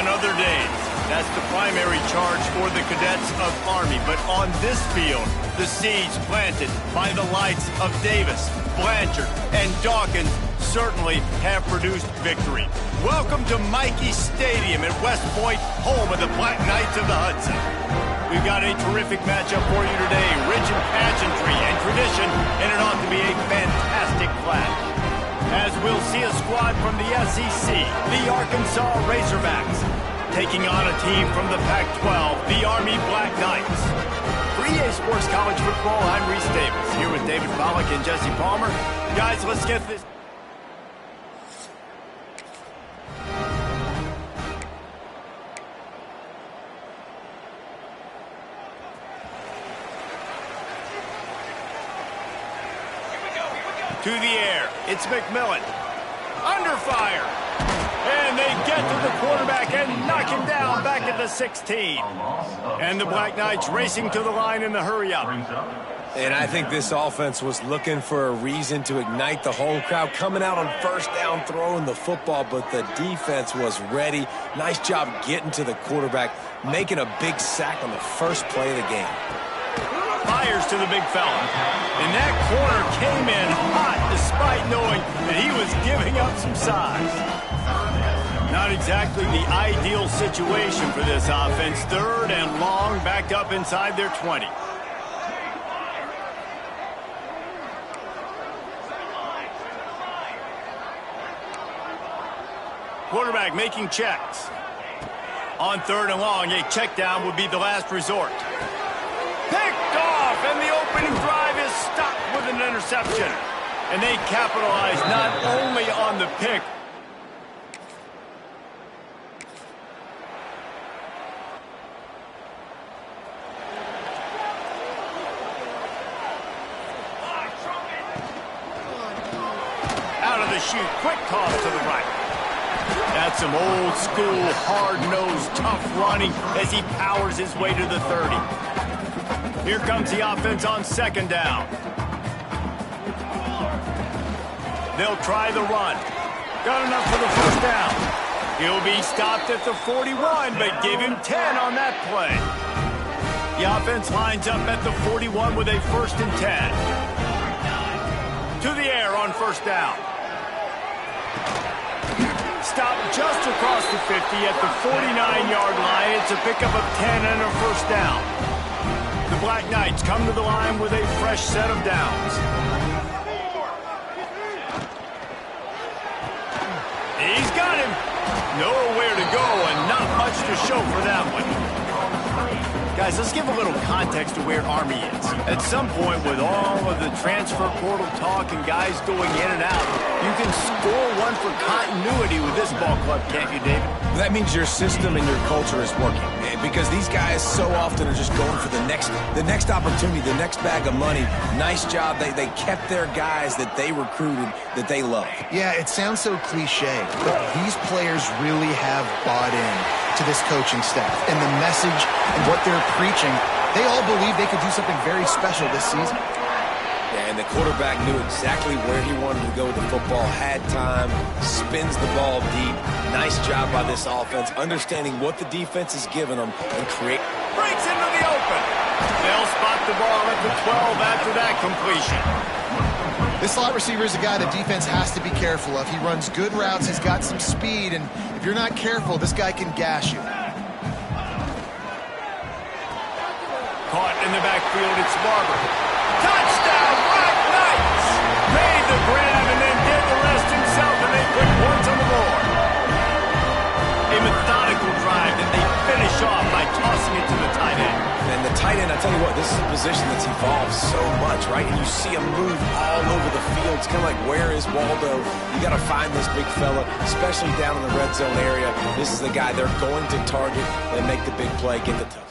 on other days. That's the primary charge for the cadets of Army. But on this field, the seeds planted by the likes of Davis, Blanchard, and Dawkins certainly have produced victory. Welcome to Michie Stadium at West Point, home of the Black Knights of the Hudson. We've got a terrific matchup for you today. Rich in pageantry and tradition, and it ought to be a fantastic clash. As we'll see a squad from the SEC, the Arkansas Razorbacks, taking on a team from the Pac-12, the Army Black Knights. For EA Sports College Football, I'm Reese Davis, here with David Pollack and Jesse Palmer. Guys, let's get this. To the air, it's McMillan. Under fire. And they get to the quarterback and knock him down back at the 16. And the Black Knights racing to the line in the hurry-up. And I think this offense was looking for a reason to ignite the home crowd, coming out on first down, throwing the football, but the defense was ready. Nice job getting to the quarterback, making a big sack on the first play of the game. Fires to the big fella. And that corner came in hot despite knowing that he was giving up some size. Not exactly the ideal situation for this offense. Third and long, backed up inside their 20. Quarterback making checks. On third and long, a check down would be the last resort. Picked off, and the opening drive is stopped with an interception. And they capitalize not only on the pick. Out of the chute, quick toss to the right. That's some old school, hard-nosed, tough running as he powers his way to the 30. Here comes the offense on second down. They'll try the run. Got enough for the first down. He'll be stopped at the 41, but give him 10 on that play. The offense lines up at the 41 with a first and 10. To the air on first down. Stopped just across the 50 at the 49-yard line. It's a pickup of 10 and a first down. The Black Knights come to the line with a fresh set of downs. He's got him. Nowhere to go and not much to show for that one. Guys, let's give a little context to where Army is. At some point, with all of the transfer portal talk and guys going in and out, you can score one for continuity with this ball club, can't you, David? That means your system and your culture is working. Because these guys so often are just going for the next opportunity, the next bag of money. Nice job. They kept their guys that they recruited, that they love. Yeah, it sounds so cliche, but these players really have bought in to this coaching staff and the message and what they're preaching. They all believe they could do something very special this season. Yeah, and the quarterback knew exactly where he wanted to go with the football, had time, spins the ball deep. Nice job by this offense, understanding what the defense is giving them and create. Breaks into the open. They'll spot the ball at the 12 after that completion. This slot receiver is a guy the defense has to be careful of. He runs good routes, he's got some speed, and if you're not careful, this guy can gash you. Caught in the backfield, it's Barber. Touchdown, Black Knights! Made the grab and then did the rest himself, and they put points on the board. A methodical drive that they finish off by tossing it to the tight end. And the tight end, I tell you what, this is a position that's evolved so much, right? And you see him move all over the field. It's kind of like, where is Waldo? You got to find this big fella, especially down in the red zone area. This is the guy they're going to target and make the big play, get the touchdown.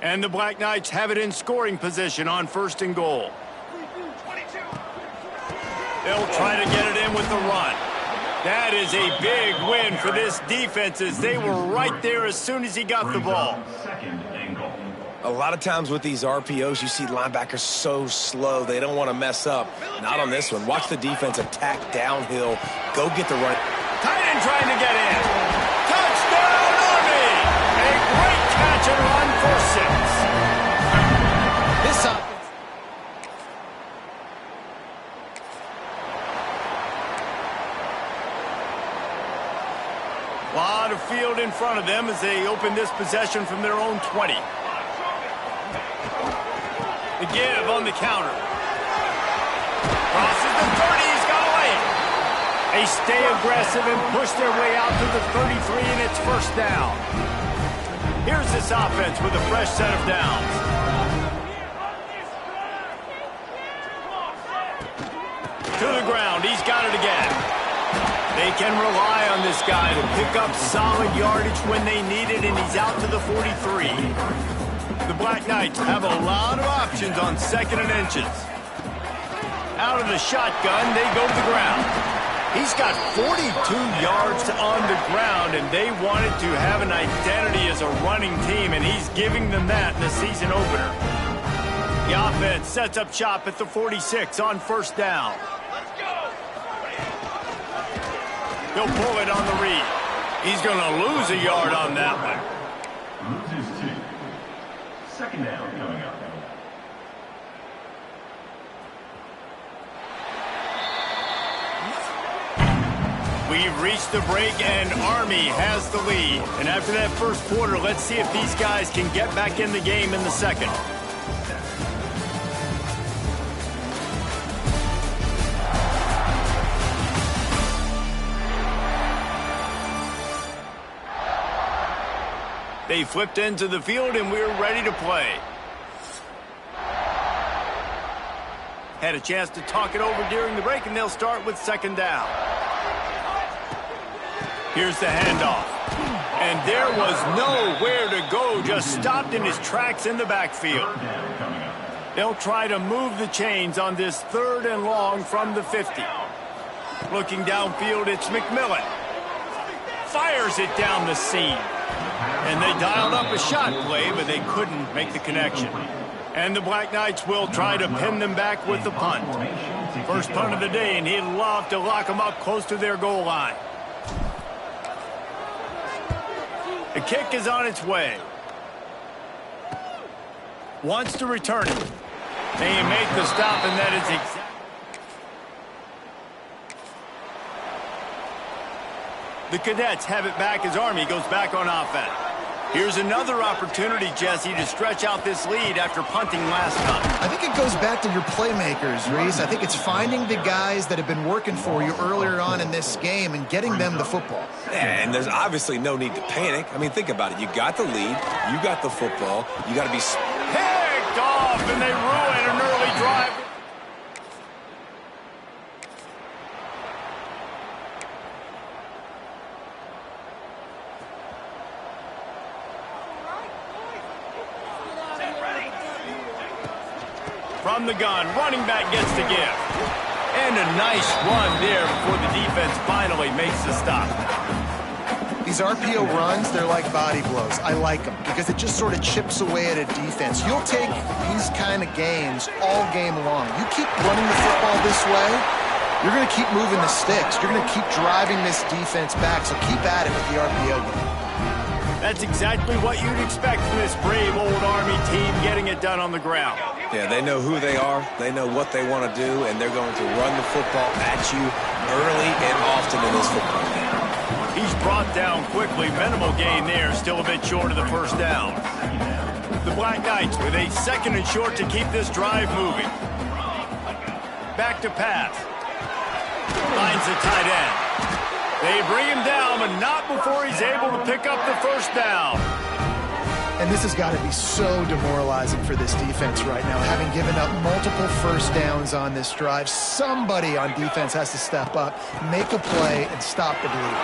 And the Black Knights have it in scoring position on 1st and goal. They'll try to get it in with the run. That is a big win for this defense as they were right there as soon as he got the ball. A lot of times with these RPOs, you see linebackers so slow, they don't want to mess up. Not on this one. Watch the defense attack downhill. Go get the run. Tight end trying to get in. Touchdown, Army! A great catch and run for 6. This offense. A lot of field in front of them as they open this possession from their own 20. The give on the counter. Crosses the 30, he's got away. They stay aggressive and push their way out to the 33, and it's 1st down. Here's this offense with a fresh set of downs. To the ground, he's got it again. They can rely on this guy to pick up solid yardage when they need it, and he's out to the 43. The Black Knights have a lot of options on 2nd and inches. Out of the shotgun, they go to the ground. He's got 42 yards on the ground, and they wanted to have an identity as a running team, and he's giving them that in the season opener. The offense sets up shop at the 46 on 1st down. He'll pull it on the read. He's going to lose a yard on that one. Loses 2. 2nd down coming up. We've reached the break, and Army has the lead. And after that 1st quarter, let's see if these guys can get back in the game in the 2nd. They flipped into the field, and we're ready to play. Had a chance to talk it over during the break, and they'll start with 2nd down. Here's the handoff. And there was nowhere to go, just stopped in his tracks in the backfield. They'll try to move the chains on this 3rd and long from the 50. Looking downfield, it's McMillan. Fires it down the seam. And they dialed up a shot play, but they couldn't make the connection. And the Black Knights will try to pin them back with the punt. 1st punt of the day, and he'd love to lock them up close to their goal line. The kick is on its way. Wants to return it. They make the stop, and that is exactly. The Cadets have it back as Army goes back on offense. Here's another opportunity, Jesse, to stretch out this lead after punting last time. I think it goes back to your playmakers, Reese. I think it's finding the guys that have been working for you earlier on in this game and getting them the football. Yeah, and there's obviously no need to panic. I mean, think about it. You got the lead. You got the football. You got to be picked off, and they ruin an early drive. From the gun, running back gets the give. And a nice run there before the defense finally makes the stop. These RPO runs, they're like body blows. I like them because it just sort of chips away at a defense. You'll take these kind of games all game long. You keep running the football this way, you're going to keep moving the sticks. You're going to keep driving this defense back, so keep at it with the RPO game. That's exactly what you'd expect from this brave old Army team getting it done on the ground. Yeah, they know who they are, they know what they want to do, and they're going to run the football at you early and often in this football game. He's brought down quickly. Minimal gain there, still a bit short of the 1st down. The Black Knights with a 2nd and short to keep this drive moving. Back to pass. Finds the tight end. They bring him down, but not before he's able to pick up the 1st down. And this has got to be so demoralizing for this defense right now, having given up multiple 1st downs on this drive. Somebody on defense has to step up, make a play, and stop the bleed.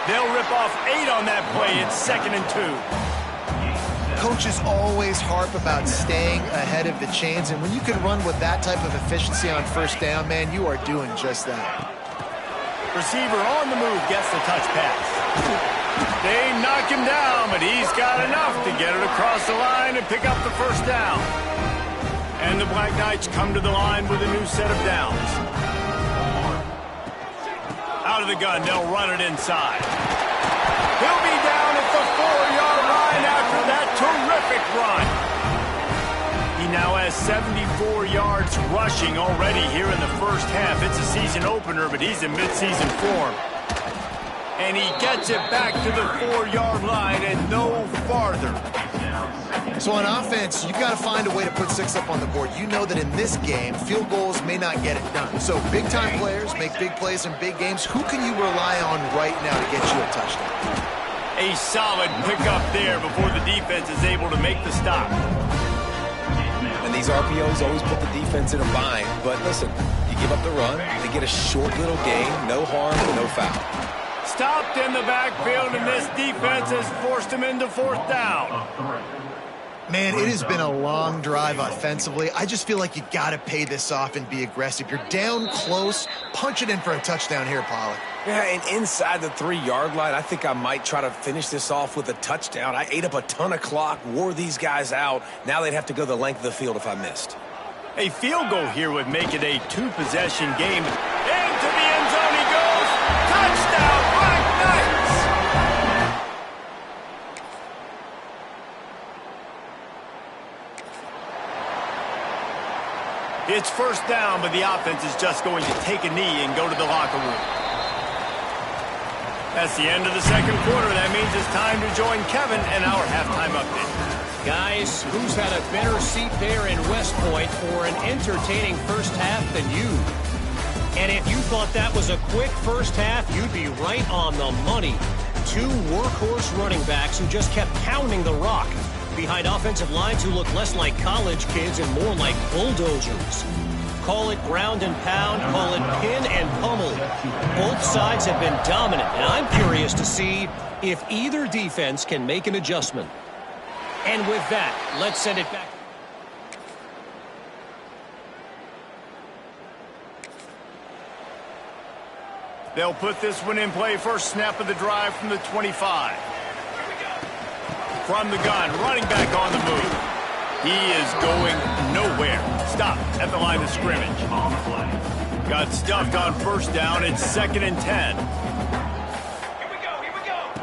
They'll rip off 8 on that play. It's 2nd and 2. coaches always harp about staying ahead of the chains, and when you can run with that type of efficiency on first down, man, you are doing just that. Receiver on the move gets the touch pass. They knock him down, but he's got enough to get it across the line and pick up the first down. And the Black Knights come to the line with a new set of downs. Out of the gun, they'll run it inside. He'll be down at the 4-yard line after that terrific run. He now has 74 yards rushing already here in the first half. It's a season opener, but he's in midseason form. And he gets it back to the 4-yard line and no farther. So on offense, you've got to find a way to put 6 up on the board. You know that in this game, field goals may not get it done. So big-time players make big plays in big games. Who can you rely on right now to get you a touchdown? A solid pickup there before the defense is able to make the stop. And these RPOs always put the defense in a bind. But listen, you give up the run, they get a short little gain, no harm, no foul. Stopped in the backfield, and this defense has forced him into 4th down. Man, it has been a long drive offensively. I just feel like you got to pay this off and be aggressive. You're down close. Punch it in for a touchdown here, Pollard. Yeah, and inside the 3-yard line, I think I might try to finish this off with a touchdown. I ate up a ton of clock, wore these guys out. Now they'd have to go the length of the field if I missed. A field goal here would make it a 2-possession game. Into the end zone he goes. Touchdown, Black Knights! It's first down, but the offense is just going to take a knee and go to the locker room. That's the end of the second quarter. That means it's time to join Kevin and our halftime update. Guys, who's had a better seat there in West Point for an entertaining first half than you? And if you thought that was a quick first half, you'd be right on the money. 2 workhorse running backs who just kept pounding the rock behind offensive lines who look less like college kids and more like bulldozers. Call it ground and pound, call it pin and pummel. Both sides have been dominant, and I'm curious to see if either defense can make an adjustment. And with that, let's send it back. They'll put this one in play. First snap of the drive from the 25. From the gun, running back on the move. He is going nowhere. Stop at the line of scrimmage. Got stuffed on first down. It's 2nd and 10.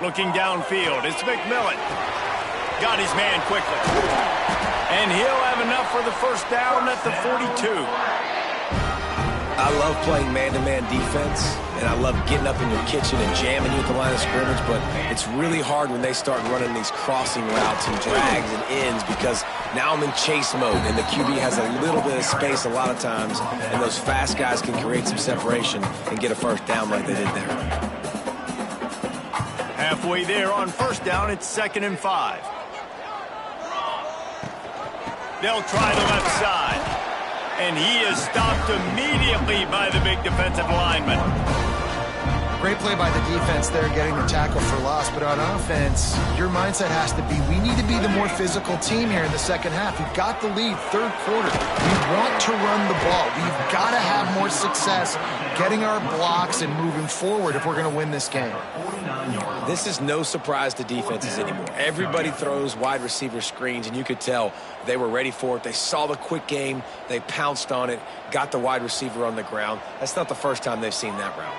Looking downfield, it's McMillan. Got his man quickly. And he'll have enough for the first down at the 42. I love playing man-to-man defense, and I love getting up in your kitchen and jamming you at the line of scrimmage, but it's really hard when they start running these crossing routes and drags and ends because now I'm in chase mode, and the QB has a little bit of space a lot of times, and those fast guys can create some separation and get a first down like they did there. Halfway there on first down, it's 2nd and 5. They'll try the left side. And he is stopped immediately by the big defensive lineman. Great play by the defense there, getting the tackle for loss. But on offense, your mindset has to be, we need to be the more physical team here in the second half. We've got the lead, 3rd quarter. We want to run the ball. We've got to have more success getting our blocks and moving forward if we're going to win this game. This is no surprise to defenses anymore. Everybody throws wide receiver screens, and you could tell they were ready for it. They saw the quick game. They pounced on it, got the wide receiver on the ground. That's not the first time they've seen that route.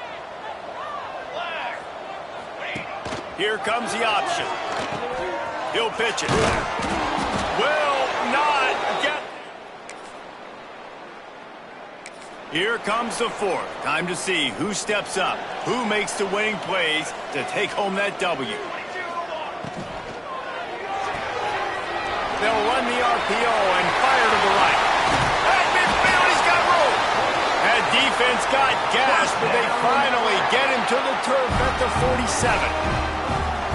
Here comes the option. He'll pitch it. Will not get. Here comes the 4th. Time to see who steps up, who makes the winning plays to take home that W. They'll run the RPO and fire to the right. At midfield, he's got room. That defense got gas, but they finally get him to the turf at the 47.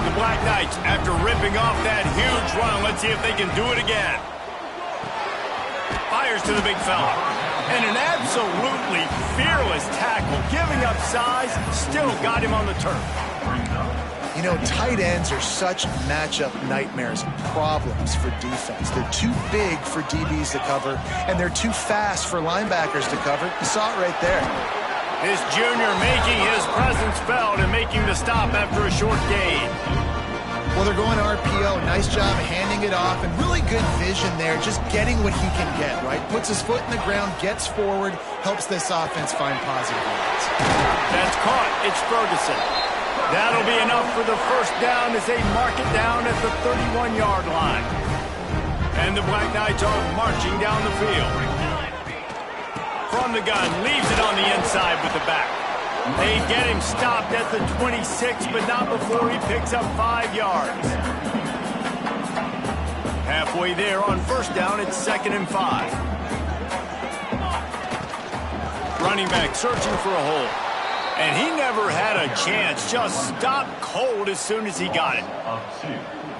The Black Knights, after ripping off that huge run, let's see if they can do it again. Fires to the big fella. And an absolutely fearless tackle, giving up size, still got him on the turf. You know, tight ends are such matchup nightmares and problems for defense. They're too big for DBs to cover, and they're too fast for linebackers to cover. You saw it right there. This junior making his presence felt and making the stop after a short gain. Well, they're going RPO. Nice job handing it off, and really good vision there, just getting what he can get, right? Puts his foot in the ground, gets forward, helps this offense find positive yards. That's caught. It's Ferguson. That'll be enough for the first down as they mark it down at the 31-yard line. And the Black Knights are marching down the field. From the gun, leaves it on the inside with the back. They get him stopped at the 26, but not before he picks up 5 yards. Halfway there on first down, it's 2nd and 5. Running back searching for a hole. And he never had a chance, just stopped cold as soon as he got it.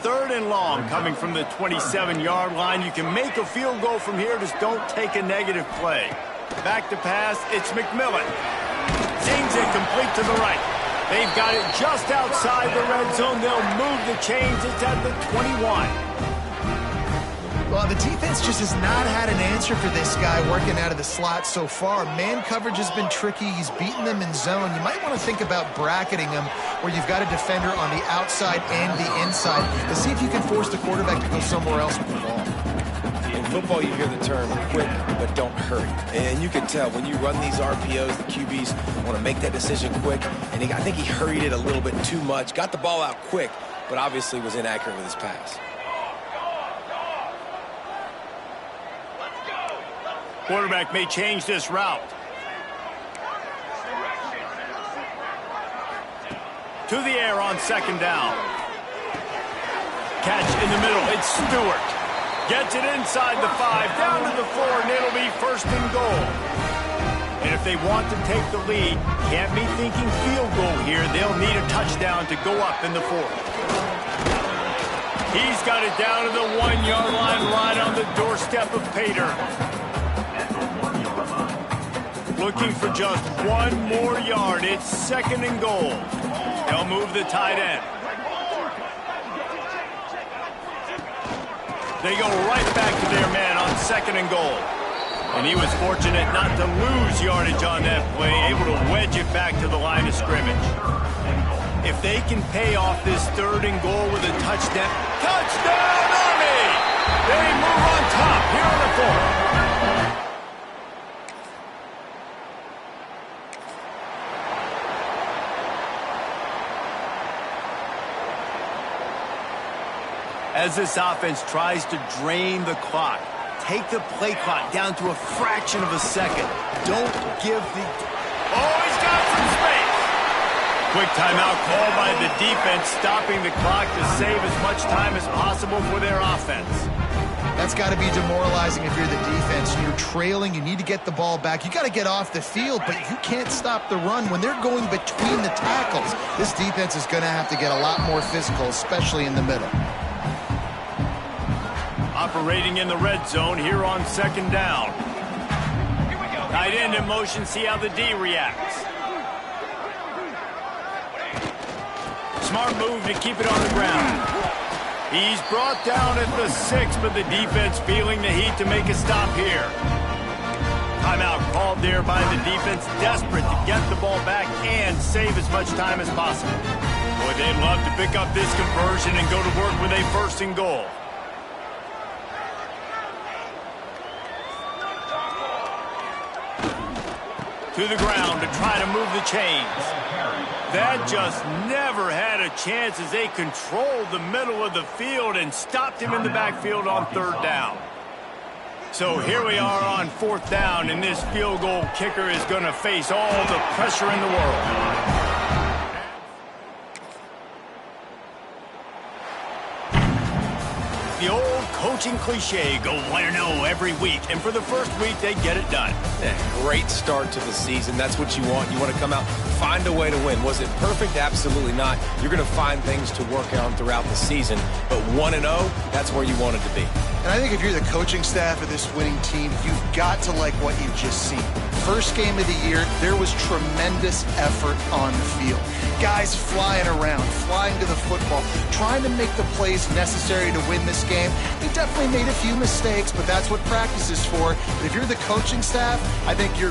3rd and long coming from the 27-yard line. You can make a field goal from here, just don't take a negative play. Back to pass, it's McMillan. Zings it complete to the right. They've got it just outside the red zone. They'll move the chains. It's at the 21. Well, the defense just has not had an answer for this guy working out of the slot so far. Man coverage has been tricky. He's beaten them in zone. You might want to think about bracketing him where you've got a defender on the outside and the inside to see if you can force the quarterback to go somewhere else with the ball. In football, you hear the term quick, but don't hurry. And you can tell when you run these RPOs, the QBs want to make that decision quick. And I think he hurried it a little bit too much. Got the ball out quick, but obviously was inaccurate with his pass. Quarterback may change this route. To the air on 2nd down. Catch in the middle. It's Stewart. Gets it inside the 5, down to the 4, and it'll be 1st and goal. And if they want to take the lead, can't be thinking field goal here. They'll need a touchdown to go up in the 4th. He's got it down to the 1-yard line, right on the doorstep of Pater. Looking for just 1 more yard. It's 2nd and goal. They'll move the tight end. They go right back to their man on 2nd and goal. And he was fortunate not to lose yardage on that play, able to wedge it back to the line of scrimmage. If they can pay off this 3rd and goal with a touchdown. Touchdown, Army! They move on top here in the 4th. As this offense tries to drain the clock, take the play clock down to a fraction of a second. Don't give the... Oh, he's got some space! Quick timeout called by the defense, stopping the clock to save as much time as possible for their offense. That's got to be demoralizing if you're the defense. You're trailing. You need to get the ball back. You got to get off the field, but you can't stop the run when they're going between the tackles. This defense is going to have to get a lot more physical, especially in the middle. Operating in the red zone here on 2nd down. Tight end in motion, see how the D reacts. Smart move to keep it on the ground. He's brought down at the 6, but the defense feeling the heat to make a stop here. Timeout called there by the defense, desperate to get the ball back and save as much time as possible. Boy, they'd love to pick up this conversion and go to work with a 1st and goal. To the ground to try to move the chains. That just never had a chance as they controlled the middle of the field and stopped him in the backfield on 3rd down. So here we are on 4th down, and this field goal kicker is going to face all the pressure in the world. The old coaching cliche, go 1-0 every week, and for the first week, they get it done. Yeah, great start to the season. That's what you want. You want to come out, find a way to win. Was it perfect? Absolutely not. You're going to find things to work on throughout the season, but 1-0, that's where you want it to be. And I think if you're the coaching staff of this winning team, you've got to like what you've just seen. First game of the year, there was tremendous effort on the field. Guys guys flying around, flying to the football, trying to make the plays necessary to win this game. He definitely made a few mistakes, but that's what practice is for. But if you're the coaching staff, I think you're